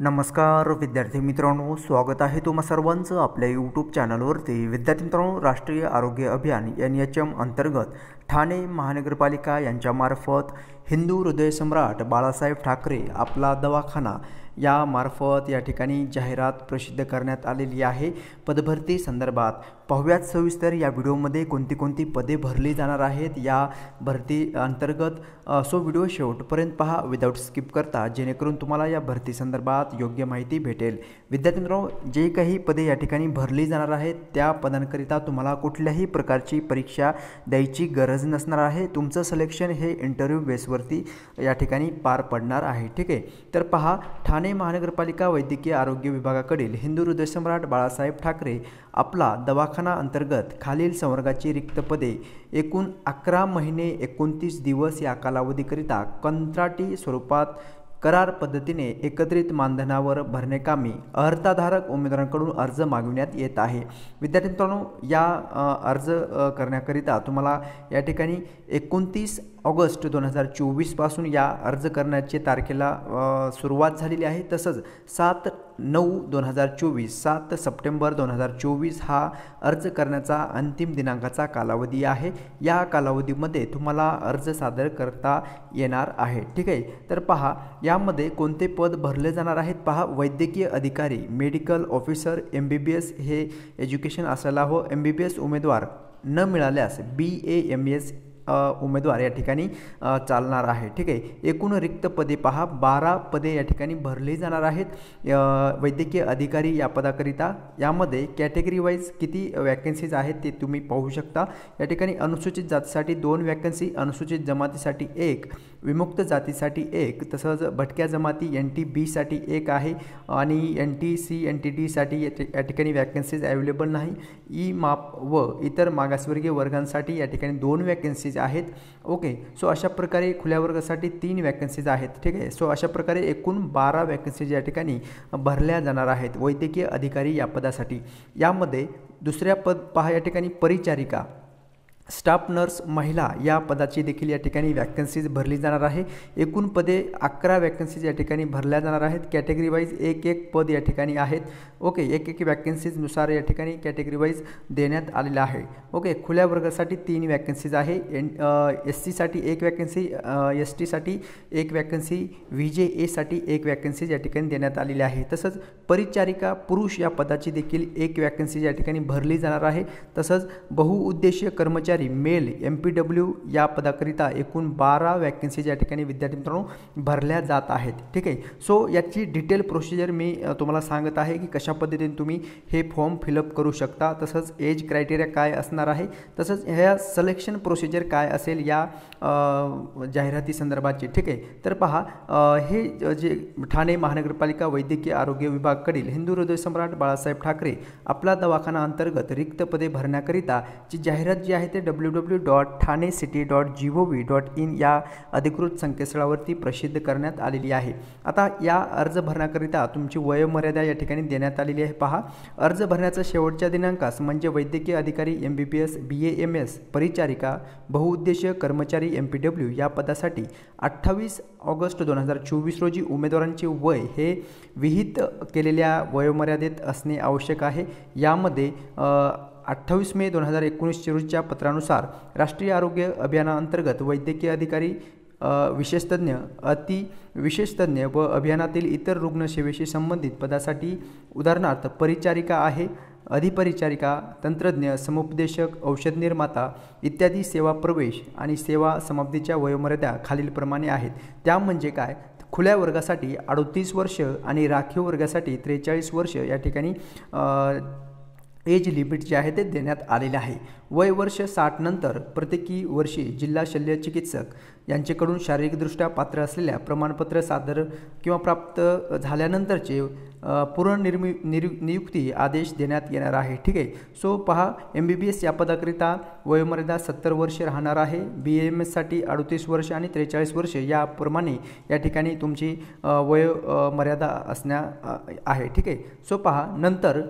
नमस्कार विद्यार्थी मित्रांनो, स्वागत आहे तुम्हा सर्वांचं आपल्या यूट्यूब चॅनलवरती. विद्यार्थी मित्रांनो, राष्ट्रीय आरोग्य अभियान NHM अंतर्गत ठाणे महानगरपालिका यांच्यामार्फत हिंदू हृदयसम्राट बाळासाहेब ठाकरे आपला दवाखाना यामार्फत या ठिकाणी जाहिरात प्रसिद्ध करण्यात आलेली आहे. पदभरती संदर्भात पाहूयात सविस्तर या व्हिडिओमध्ये कोणती कोणती पदे भरली जाणार आहेत या भरती अंतर्गत. सो व्हिडिओ शेवटपर्यंत पहा विदाऊट स्किप करता, जेणेकरून तुम्हाला या भरती संदर्भात योग्य माहिती भेटेल. विद्यार्थी मित्रांनो, जे काही पदे या ठिकाणी भरली जाणार आहेत त्या पदांकरिता तुम्हाला कुठल्याही प्रकारची परीक्षा द्यायची गरज नसणार आहे. तुमचं सिलेक्शन हे इंटरव्ह्यू बेसवरती या ठिकाणी पार पडणार आहे. ठीक आहे, तर पहा, ठाणे महानगरपालिका वैद्यकीय आरोग्य विभागाकडील हिंदू हृदयसम्राट बाळासाहेब ठाकरे आपला दवाखाना अंतर्गत खालील संवर्गाची रिक्त पदे एकूण 11 महिने 29 दिवस या कालावधीकरिता कंत्राटी स्वरूपात करार पद्धतीने एकत्रित मानधनावर भरण्याकामी अर्हताधारक उमेदवारांकडून अर्ज मागविण्यात येत आहे. विद्यार्थी मित्रांनो, या अर्ज करण्याकरिता तुम्हाला या ठिकाणी 29 ऑगस्ट 2024 पासून या अर्ज करण्याची तारखेला सुरुवात झालेली आहे. तसंच 7/9/2024 7 सप्टेंबर 2024 हा अर्ज करण्याचा अंतिम दिनांकाचा कालावधी आहे. या कालावधीमध्ये तुम्हाला अर्ज सादर करता येणार आहे. ठीक आहे, तर पहा यामध्ये कोणते पद भरले जाणार आहेत. पहा, वैद्यकीय अधिकारी, मेडिकल ऑफिसर, MBBS हे एज्युकेशन असायला हवं. MBBS उमेदवार न मिळाल्यास BAMS उमेदवार या ठिकाणी चालणार आहे. ठीक आहे, एकूण रिक्त पदे पहा 12 पदे या ठिकाणी भरली जाणार आहेत वैद्यकीय अधिकारी या पदाकरिता. यामध्ये कॅटेगरी वाईज किती वॅकन्सीज आहेत ते तुम्ही पाहू शकता. या ठिकाणी अनुसूचित जातीसाठी 2 वॅकन्सी, अनुसूचित जमातीसाठी 1, विमुक्त जातीसाठी 1, तसंच भटक्या जमाती NTB साठी 1 आहे आणि NTC NTD साठी या ठिकाणी वॅकन्सीज अवेलेबल नाही. माप व इतर मागासवर्गीय वर्गांसाठी या ठिकाणी 2 वॅकन्सीज आहेत. ओके, सो अशा प्रकारे खुल्या वर्गासाठी 3 वॅकन्सीज आहेत. ठीक आहे, सो अशा प्रकारे एकूण 12 वॅकन्सीज या ठिकाणी भरल्या जाणार आहेत वैद्यकीय अधिकारी या पदासाठी. यामध्ये दुसऱ्या पद पहा, या ठिकाणी परिचारिका, स्टाफ नर्स महिला या पदाची देखील या ठिकाणी वॅकन्सीज भरली जाणार आहे. एकूण पदे 11 वॅकन्सीज या ठिकाणी भरल्या जाणार आहेत. कॅटेगरी वाईज 1-1 पद या ठिकाणी आहेत. ओके, 1-1 वॅकन्सीजनुसार या ठिकाणी कॅटेगरी वाईज देण्यात आलेलं आहे. ओके, खुल्या वर्गासाठी 3 वॅकन्सीज आहे. SC साठी 1 वॅकन्सी, ST साठी 1 वॅकन्सी, VJA साठी 1 वॅकन्सीज या ठिकाणी देण्यात आलेली आहे. तसंच परिचारिका पुरुष या पदाची देखील 1 वॅकन्सी या ठिकाणी भरली जाणार आहे. तसंच बहुउद्देशीय कर्मचारी मेल MPW या पदाकरिता एकूण 12 वॅकन्सीज या ठिकाणी विद्यार्थी मित्रांनो भरल्या जात आहेत. ठीक आहे, सो याची डिटेल प्रोसिजर मी तुम्हाला सांगत आहे की कशा पद्धतीने तुम्ही हे फॉर्म फिलअप करू शकता. तसंच एज क्रायटेरिया काय असणार आहे, तसंच ह्या सिलेक्शन प्रोसिजर काय असेल या जाहिराती संदर्भाची. ठीक आहे, तर पहा, हे जे ठाणे महानगरपालिका वैद्यकीय आरोग्य विभागाकडील हिंदू हृदयसम्राट बाळासाहेब ठाकरे आपला दवाखाना अंतर्गत रिक्त पदे भरण्याकरिता ची जाहिरात जी आहे ते www.thanecity.gov.in या अधिकृत संकेतस्थळावरती प्रसिद्ध करण्यात आलेली आहे. आता या अर्ज भरण्याकरिता तुमची वयोमर्यादा या ठिकाणी देण्यात आलेली आहे. पहा, अर्ज भरण्याचा शेवटच्या दिनांकास म्हणजे वैद्यकीय अधिकारी MBBS BAMS परिचारिका बहुउद्देशीय कर्मचारी MPW या पदासाठी 28 ऑगस्ट 2024 रोजी उमेदवारांचे वय हे विहित केलेल्या वयोमर्यादेत असणे आवश्यक आहे. यामध्ये 28 मे 2019 रोजच्या पत्रानुसार राष्ट्रीय आरोग्य अभियानाअंतर्गत वैद्यकीय अधिकारी, विशेषतज्ञ, अतिविशेषतज्ञ व अभियानातील इतर रुग्णसेवेशी संबंधित पदासाठी उदाहरणार्थ परिचारिका आहे, अधिपरिचारिका, तंत्रज्ञ, समुपदेशक, औषध निर्माता इत्यादी सेवा प्रवेश आणि सेवा समाप्तीच्या वयोमर्यादा खालीलप्रमाणे आहेत. त्या म्हणजे काय, खुल्या वर्गासाठी 38 वर्ष आणि राखीव वर्गासाठी 43 वर्ष या ठिकाणी एज लिमिट जे आहे ते देण्यात आलेले आहे. वय वर्ष 60 नंतर प्रत्येकी वर्षी जिल्हा शल्य चिकित्सक यांच्याकडून शारीरिकदृष्ट्या पात्र असलेल्या प्रमाणपत्र सादर किंवा प्राप्त झाल्यानंतरचे नियुक्ती आदेश देण्यात येणार आहे. ठीक आहे, सो पहा, MBBS या पदाकरिता वयोमर्यादा 70 वर्ष राहणार आहे. BAMS साठी 38 वर्ष आणि 43 वर्ष याप्रमाणे या ठिकाणी तुमची वयोमर्यादा असण्या आहे. ठीक आहे, सो पहा, नंतर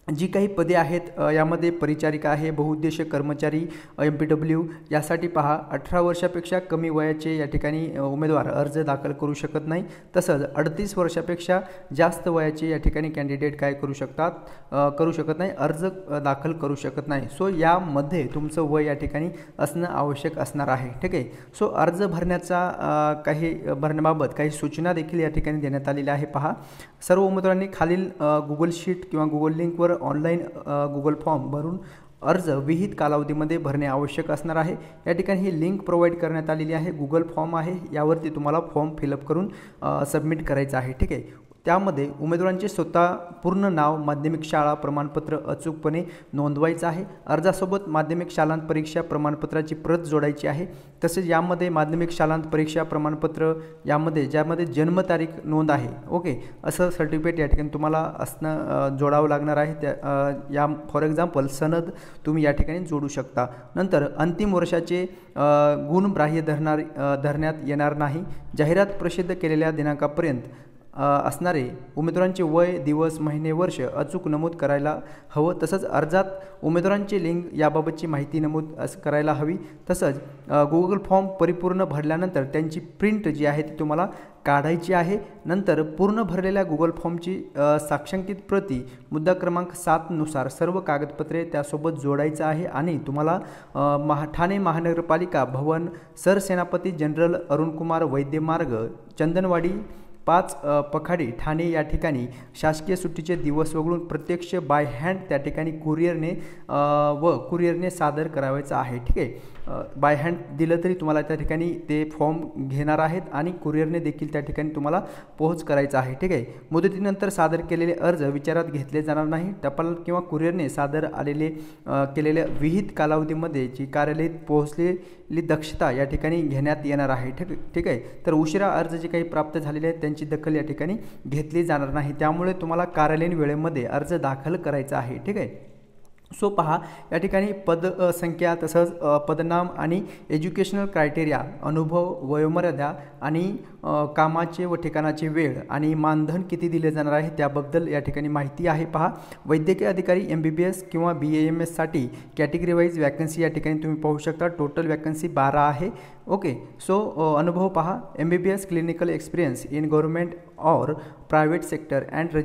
जी काही पदे आहेत यामध्ये परिचारिका आहे, बहुउद्देशीय कर्मचारी MPW यासाठी पहा 18 वर्षापेक्षा कमी वयाचे या ठिकाणी उमेदवार अर्ज दाखल करू शकत नाही। तसंच 38 वर्षापेक्षा जास्त वयाचे या ठिकाणी कॅन्डिडेट काय करू शकत नाही, अर्ज दाखल करू शकत नाही। सो यामध्ये तुमचं वय या ठिकाणी असणं आवश्यक असणार आहे, ठीक आहे। सो अर्ज भरण्याबाबत काही सूचना देखील या ठिकाणी देण्यात आलेल्या आहे। पहा, सर्व उमेदवारांनी खालील गुगल शीट किंवा गुगल लिंकवर ऑनलाईन गुगल फॉर्म भरून अर्ज विहित कालावधीमध्ये भरणे आवश्यक असणार आहे। या ठिकाणी ही लिंक प्रोव्हाइड करण्यात आलेली आहे, गुगल फॉर्म आहे, यावरती तुम्हाला फॉर्म फिलअप करून सबमिट करायचा आहे, ठीक आहे। त्यामध्ये उमेदवारांचे स्वतः पूर्ण नाव, माध्यमिक शाळा प्रमाणपत्र अचूकपणे नोंदवायचं आहे। अर्जासोबत माध्यमिक शालांत परीक्षा प्रमाणपत्राची प्रत जोडायची आहे। तसेच यामध्ये माध्यमिक शालांत परीक्षा प्रमाणपत्र ज्यामध्ये जन्मतारीख नोंद आहे, ओके, असं सर्टिफिकेट या ठिकाणी तुम्हाला जोडावं लागणार आहे। या फॉर एक्झाम्पल सनद तुम्ही या ठिकाणी जोडू शकता। नंतर अंतिम वर्षाचे गुण ग्राह्य धरण्यात येणार नाही। जाहिरात प्रसिद्ध केलेल्या दिनांकापर्यंत असणारे उमेदवारांचे वय, दिवस, महिने, वर्ष अचूक नमूद करायला हवं। तसंच अर्जात उमेदवारांचे लिंग याबाबतची माहिती नमूद करायला हवी। तसंच गुगल फॉर्म परिपूर्ण भरल्यानंतर त्यांची प्रिंट जी आहे ती तुम्हाला काढायची आहे। नंतर पूर्ण भरलेल्या गुगल फॉर्मची साक्षांकित प्रती मुद्दा क्रमांक 7 नुसार सर्व कागदपत्रे त्यासोबत जोडायचं आहे आणि तुम्हाला ठाणे महानगरपालिका भवन, सरसेनापती जनरल अरुणकुमार वैद्य मार्ग, चंदनवाडी 5 पखाडी ठाणे या ठिकाणी शासकीय सुट्टीचे दिवस वगळून प्रत्यक्ष बाय हँड त्या ठिकाणी कुरिअरने सादर करावायचं आहे, ठीक आहे। बाय हँड दिलं तरी तुम्हाला त्या ठिकाणी ते फॉर्म घेणार आहेत आणि कुरिअरने देखील त्या ठिकाणी तुम्हाला पोहोच करायचं आहे, ठीक आहे। मुदतीनंतर सादर केलेले अर्ज विचारात घेतले जाणार नाही। टपाल किंवा कुरिअरने सादर केलेल्या विहित कालावधीमध्ये जी कार्यालयात पोहोचलेली दक्षता या ठिकाणी घेण्यात येणार आहे, ठीक आहे। तर उशिरा अर्ज जे काही प्राप्त झालेले आहेत त्यांची दखल या ठिकाणी घेतली जाणार नाही। त्यामुळे तुम्हाला कार्यालयीन वेळेमध्ये अर्ज दाखल करायचा आहे, ठीक आहे। सो पहा, या ठिकाणी पद संख्या, तसंच पदनाम आणि एज्युकेशनल क्रायटेरिया, अनुभव, वयोमर्यादा आणि कामाचे व ठिकाणाचे वेळ आणि मानधन किती दिले जाणार आहे त्याबद्दल या ठिकाणी माहिती आहे। पहा, वैद्यकीय अधिकारी MBBS किंवा BAMS साठी कॅटेगरी वाईज वॅकन्सी या ठिकाणी तुम्ही पाहू शकता। टोटल वॅकन्सी 12 आहे, ओके। सो अनुभव पहा, MBBS clinical experience in government or private sector and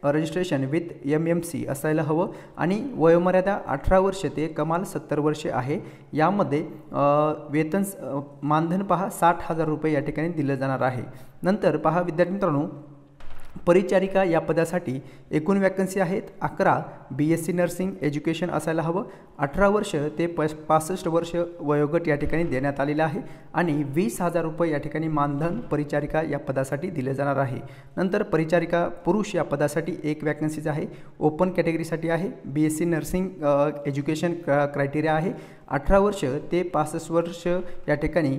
registration with MMC असायला हवं आणि वयोमर्यादा 18 वर्ष ते कमाल 70 वर्षे आहे। यामध्ये वेतन मानधन पहा 60,000 रुपये या ठिकाणी दिलं जाणार आहे। नंतर पहा विद्यार्थी मित्रांनो, परिचारिका या पदासाठी एकूण वॅकन्सी आहेत 11। BSc नर्सिंग एज्युकेशन असायला हवं। 18 वर्ष ते 65 वर्ष वयोगट या ठिकाणी देण्यात आलेला आहे आणि 20,000 रुपये या ठिकाणी मानधन परिचारिका या पदासाठी दिले जाणार आहे। नंतर परिचारिका पुरुष या पदासाठी एक वॅकन्सीज आहे, ओपन कॅटेगरीसाठी आहे। BSc नर्सिंग एज्युकेशन क्रायटेरिया आहे, 18 वर्ष ते 65 वर्ष या ठिकाणी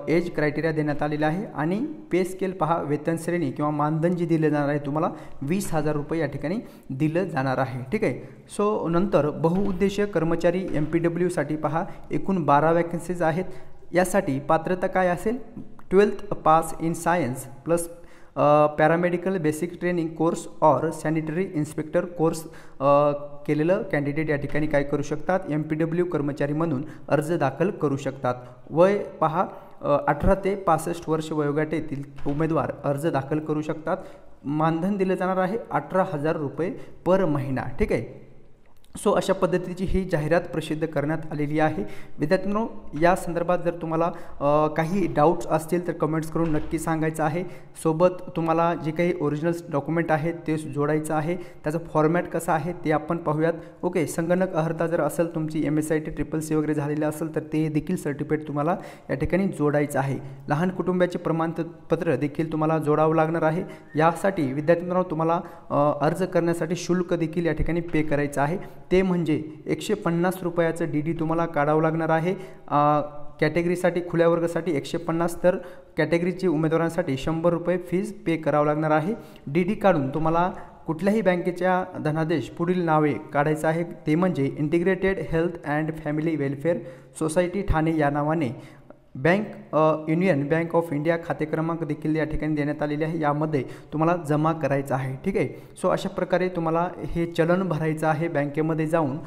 एज क्रायटेरिया देण्यात आलेला आहे आणि पे स्केल पहा, वेतन श्रेणी किंवा मानधन जे दिले जाणार आहे तुम्हाला 20,000 रुपये या ठिकाणी दिलं जाणार आहे, ठीक आहे। सो नंतर बहुउद्देशीय कर्मचारी MPW साठी पहा, एकूण 12 वॅकन्सीज आहेत। यासाठी पात्रता काय असेल, 12th pass in science plus paramedical basic training course और सॅनिटरी इन्स्पेक्टर कोर्स केलेलं कॅन्डिडेट या ठिकाणी काय करू शकतात, MPW कर्मचारी म्हणून अर्ज दाखल करू शकतात। वय पहा, 18 ते 65 वर्ष वयोगटातील उमेदवार अर्ज दाखल करू शकतात। मानधन दिले जाणार आहे 18,000 रुपये पर महिना, ठीक आहे। सो अशा पद्धतीची ही जाहिरात प्रसिद्ध करण्यात आलेली आहे। विद्यार्थ्यांनो, या संदर्भात जर तुम्हाला काही डाऊट्स असतील तर कमेंट्स करून नक्की सांगायचं आहे। सोबत तुम्हाला जे काही ओरिजिनल डॉक्युमेंट आहेत ते जोडायचं आहे, त्याचं फॉर्मॅट कसं आहे ते आपण पाहूयात, ओके। संगणक अर्हता जर असेल तुमची MSIT CCC वगैरे झालेली असेल तर ते देखील सर्टिफिकेट तुम्हाला या ठिकाणी जोडायचं आहे। लहान कुटुंबाचे प्रमाणपत्र देखील तुम्हाला जोडावं लागणार आहे। यासाठी विद्यार्थ्यांनो तुम्हाला अर्ज करण्यासाठी शुल्क देखील या ठिकाणी पे करायचं आहे, ते म्हणजे 150 रुपयाचं DD तुम्हाला काढावं लागणार आहे। कॅटेगरीसाठी खुल्या वर्गासाठी 150, तर कॅटेगरीचे उमेदवारांसाठी 100 रुपये फीज पे करावं लागणार आहे। DD काढून तुम्हाला कुठल्याही बँकेच्या धनादेश पुढील नावे काढायचं आहे, ते म्हणजे integrated health and family welfare society Thane या नावाने युनियन बँक ऑफ इंडिया खाते क्रमांक देखील या ठिकाणी देण्यात आलेले आहे, यामध्ये तुम्हाला जमा करायचा आहे, ठीक आहे। सो अशा प्रकारे तुम्हाला हे चलन भरायचं आहे बँकेमध्ये जाऊन।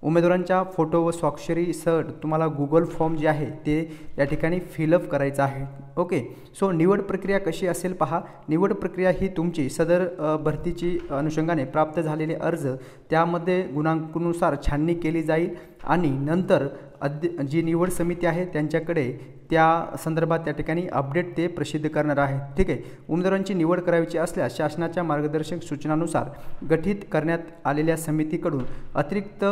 उमेदवारांच्या फोटो व स्वाक्षरीसह तुम्हाला गुगल फॉर्म जे आहे ते या ठिकाणी फिलअप करायचं आहे, ओके। सो निवड प्रक्रिया कशी असेल पहा। निवड प्रक्रिया ही तुमची सदर भरतीची अनुषंगाने प्राप्त झालेले अर्ज त्यामध्ये गुणांकानुसार छाननी केली जाईल आणि नंतर जी निवड समिती आहे त्यांच्याकडे त्या संदर्भात त्या ठिकाणी अपडेट ते प्रसिद्ध करणार आहे, ठीक आहे। उमेदवारांची निवड करायची असल्यास शासनाच्या मार्गदर्शक सूचनानुसार गठीत करण्यात आलेल्या समितीकडून अतिरिक्त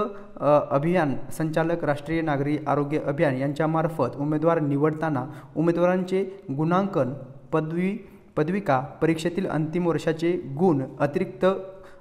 अभियान संचालक राष्ट्रीय नागरी आरोग्य अभियान यांच्यामार्फत उमेदवार निवडताना उमेदवारांचे गुणांकन पदविका परीक्षेतील अंतिम वर्षाचे गुण अतिरिक्त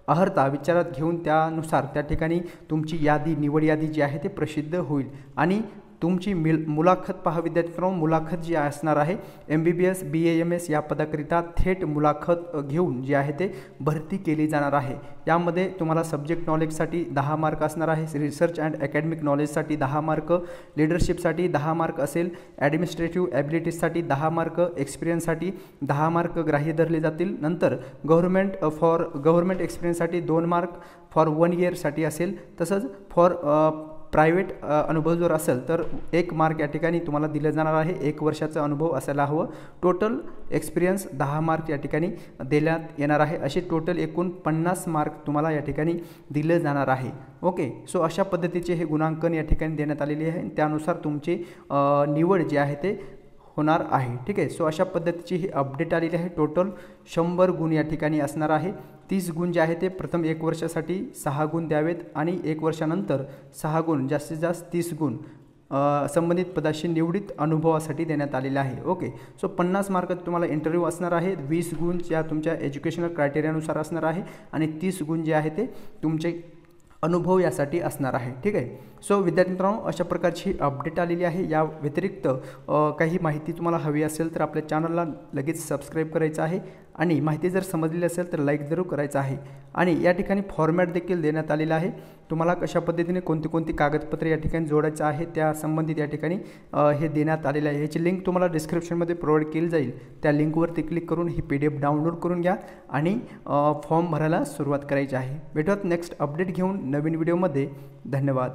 अर्हता विचारात घेऊन त्यानुसार त्या ठिकाणी तुमची निवड यादी जी आहे ते प्रसिद्ध होईल आणि तुमची मुलाखत पहा विद्यार्थ्यांनो। मुलाखत जी असणार आहे MBBS BAMS या पदाकरिता थेट मुलाखत घेऊन जी आहे ते भरती केली जाणार आहे। यामध्ये तुम्हाला सब्जेक्ट नॉलेजसाठी 10 मार्क असणार आहे, रिसर्च अँड अकॅडमिक नॉलेजसाठी 10 मार्क, लिडरशिपसाठी 10 मार्क असेल, ॲडमिनिस्ट्रेटिव्ह ॲबिलिटीजसाठी 10 मार्क, एक्सपिरियन्ससाठी 10 मार्क ग्राह्य धरले जातील। नंतर गव्हर्नमेंट एक्सपिरियन्ससाठी 2 मार्क फॉर 1 इयरसाठी असेल, तसंच फॉर प्रायव्हेट अनुभव जर असेल तर 1 मार्क या ठिकाणी तुम्हाला दिलं जाणार आहे, 1 वर्षाचा अनुभव असायला हवं। टोटल एक्सपिरियन्स 10 मार्क या ठिकाणी देण्यात येणार आहे, असे टोटल एकूण 50 मार्क तुम्हाला या ठिकाणी दिले जाणार आहे, ओके। सो अशा पद्धतीचे हे गुणांकन या ठिकाणी देण्यात आलेले आहे, त्यानुसार तुमची निवड जी आहे ते होणार आहे, ठीक आहे। सो अशा पद्धतीची ही अपडेट आलेली आहे। टोटल 100 गुण या ठिकाणी असणार आहे। 30 गुण जे आहे ते प्रथम 1 वर्षासाठी 6 गुण द्यावेत आणि 1 वर्षानंतर 6 गुण, जास्तीत जास्त 30 गुण संबंधित पदाशी निवडीत अनुभवासाठी देण्यात आलेले आहे, ओके। सो 50 मार्क तुम्हाला इंटरव्ह्यू असणार आहे, 20 गुण ज्या तुमच्या एज्युकेशनल क्रायटेरियानुसार असणार आहे आणि 30 गुण जे आहे ते तुमचे अनुभव यासाठी असणार आहे, ठीक आहे। सो विद्यार्थी मित्रांनो, अशा प्रकारची अपडेट आलेली आहे। या व्यतिरिक्त काही माहिती तुम्हाला हवी असेल तर आपल्या चॅनलला लगेच सबस्क्राईब करायचं आहे आणि माहिती जर समजली असेल तर लाईक जरूर करायचं आहे। आणि या ठिकाणी फॉर्मॅट देखील देण्यात आलेला आहे, तुम्हाला कशा पद्धतीने कोणती कागदपत्रे या ठिकाणी जोडायचं आहे त्या संबंधित या ठिकाणी हे देण्यात आलेलं आहे। याची लिंक तुम्हाला डिस्क्रिप्शनमध्ये प्रोव्हाइड केली जाईल, त्या लिंकवरती क्लिक करून ही PDF डाउनलोड करून घ्या आणि फॉर्म भरायला सुरुवात करायची आहे। भेटूयात नेक्स्ट अपडेट घेऊन नवीन व्हिडिओमध्ये। धन्यवाद।